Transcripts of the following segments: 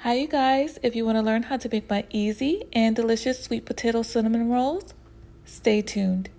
Hi you guys, if you want to learn how to make my easy and delicious sweet potato cinnamon rolls, stay tuned.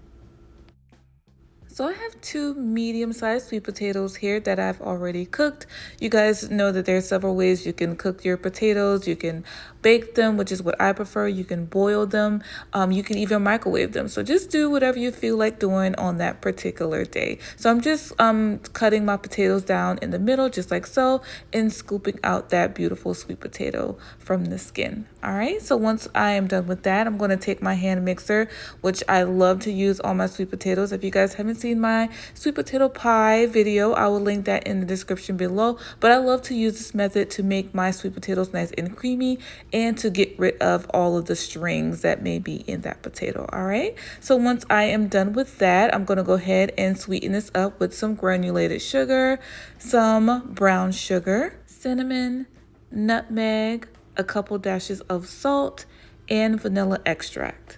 So I have two medium-sized sweet potatoes here that I've already cooked. You guys know that there's several ways you can cook your potatoes. You can bake them, which is what I prefer. You can boil them. You can even microwave them. So just do whatever you feel like doing on that particular day. So I'm just cutting my potatoes down in the middle, just like so, and scooping out that beautiful sweet potato from the skin. All right, so once I am done with that, I'm going to take my hand mixer, which I love to use on my sweet potatoes. If you guys haven't seen my sweet potato pie video, I will link that in the description below. But I love to use this method to make my sweet potatoes nice and creamy and to get rid of all of the strings that may be in that potato. All right, so once I am done with that, I'm going to go ahead and sweeten this up with some granulated sugar, some brown sugar, cinnamon, nutmeg, a couple dashes of salt, and vanilla extract.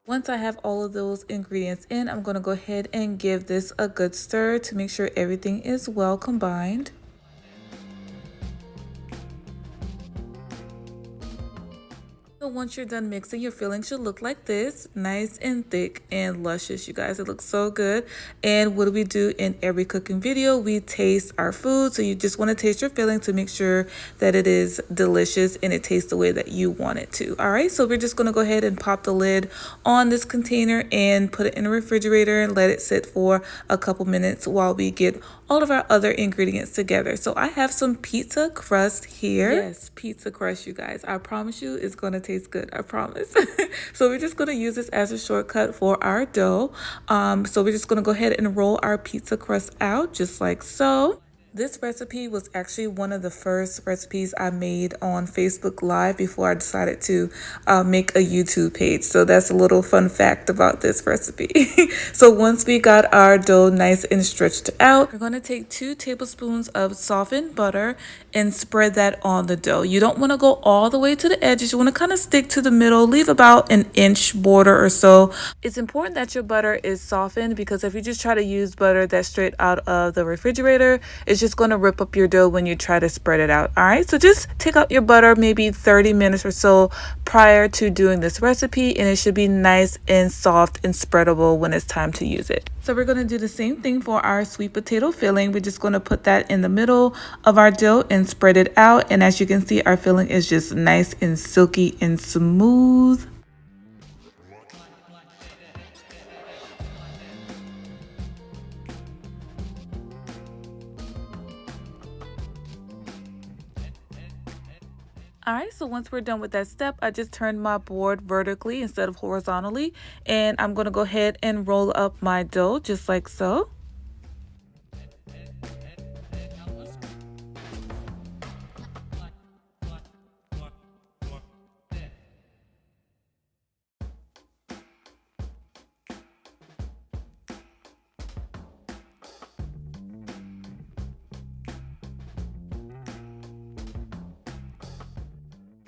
Once I have all of those ingredients in, I'm going to go ahead and give this a good stir to make sure everything is well combined. So once you're done mixing, your filling should look like this, nice and thick and luscious, you guys. It looks so good. And what do we do in every cooking video? We taste our food. So you just want to taste your filling to make sure that it is delicious and it tastes the way that you want it to. All right, so we're just going to go ahead and pop the lid on this container and put it in the refrigerator and let it sit for a couple minutes while we get all of our other ingredients together. So I have some pizza crust here. Yes, pizza crust, you guys. I promise you it's going to taste good. I promise. So we're just going to use this as a shortcut for our dough. So we're just going to go ahead and roll our pizza crust out just like so. This recipe was actually one of the first recipes I made on Facebook Live before I decided to make a YouTube page. So that's a little fun fact about this recipe. So once we got our dough nice and stretched out, we're going to take 2 tablespoons of softened butter and spread that on the dough. You don't want to go all the way to the edges. You want to kind of stick to the middle, leave about an inch border or so. It's important that your butter is softened because if you just try to use butter that's straight out of the refrigerator, it's just going to rip up your dough when you try to spread it out. All right, so just take out your butter maybe 30 minutes or so prior to doing this recipe, and it should be nice and soft and spreadable when it's time to use it. So we're going to do the same thing for our sweet potato filling. We're just going to put that in the middle of our dough and spread it out. And as you can see, our filling is just nice and silky and smooth. All right, so once we're done with that step, I just turned my board vertically instead of horizontally, and I'm going to go ahead and roll up my dough just like so.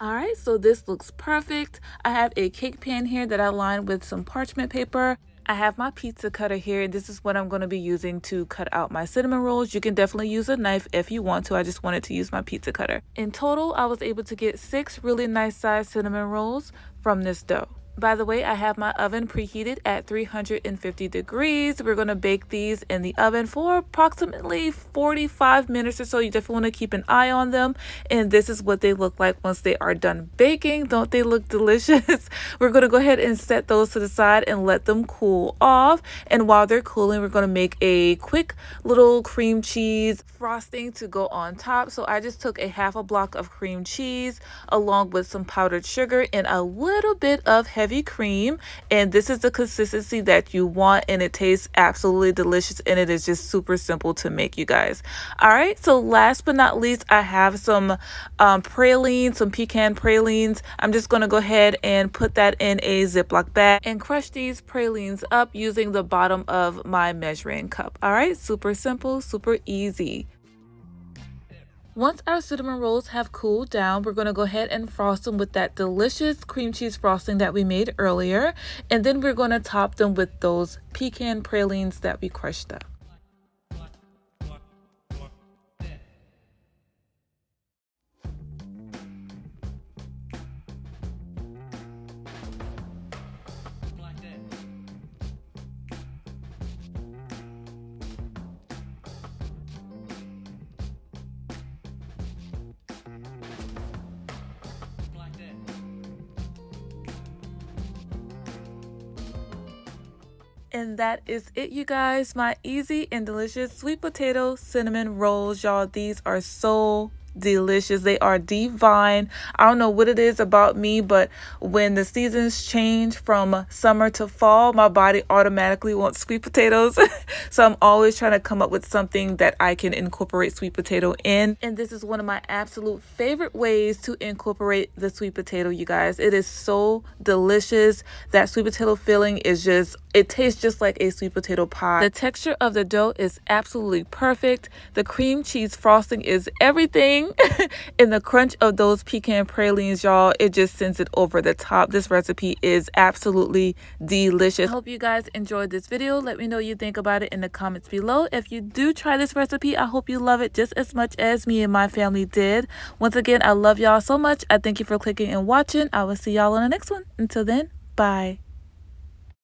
All right, so this looks perfect. I have a cake pan here that I lined with some parchment paper. I have my pizza cutter here. This is what I'm going to be using to cut out my cinnamon rolls. You can definitely use a knife if you want to. I just wanted to use my pizza cutter. In total, I was able to get 6 really nice sized cinnamon rolls from this dough. By the way, I have my oven preheated at 350 degrees. We're going to bake these in the oven for approximately 45 minutes or so. You definitely want to keep an eye on them. And this is what they look like once they are done baking. Don't they look delicious? We're going to go ahead and set those to the side and let them cool off. And while they're cooling, we're going to make a quick little cream cheese frosting to go on top. So I just took a half a block of cream cheese along with some powdered sugar and a little bit of heavy cream, and this is the consistency that you want, and it tastes absolutely delicious, and it is just super simple to make, you guys. All right, so last but not least, I have some praline, some pecan pralines. I'm just going to go ahead and put that in a Ziploc bag and crush these pralines up using the bottom of my measuring cup. All right, super simple, super easy. Once our cinnamon rolls have cooled down, we're going to go ahead and frost them with that delicious cream cheese frosting that we made earlier. And then we're going to top them with those pecan pralines that we crushed up. And that is it, you guys. My easy and delicious sweet potato cinnamon rolls, y'all. These are so delicious. They are divine. I don't know what it is about me, but when the seasons change from summer to fall, my body automatically wants sweet potatoes. So I'm always trying to come up with something that I can incorporate sweet potato in. And this is one of my absolute favorite ways to incorporate the sweet potato, you guys. It is so delicious. That sweet potato filling is just, it tastes just like a sweet potato pie. The texture of the dough is absolutely perfect. The cream cheese frosting is everything. And the crunch of those pecan pralines, y'all, it just sends it over the top. This recipe is absolutely delicious. I hope you guys enjoyed this video. Let me know what you think about it in the comments below. If you do try this recipe, I hope you love it just as much as me and my family did. Once again, I love y'all so much. I thank you for clicking and watching. I will see y'all on the next one. Until then, bye.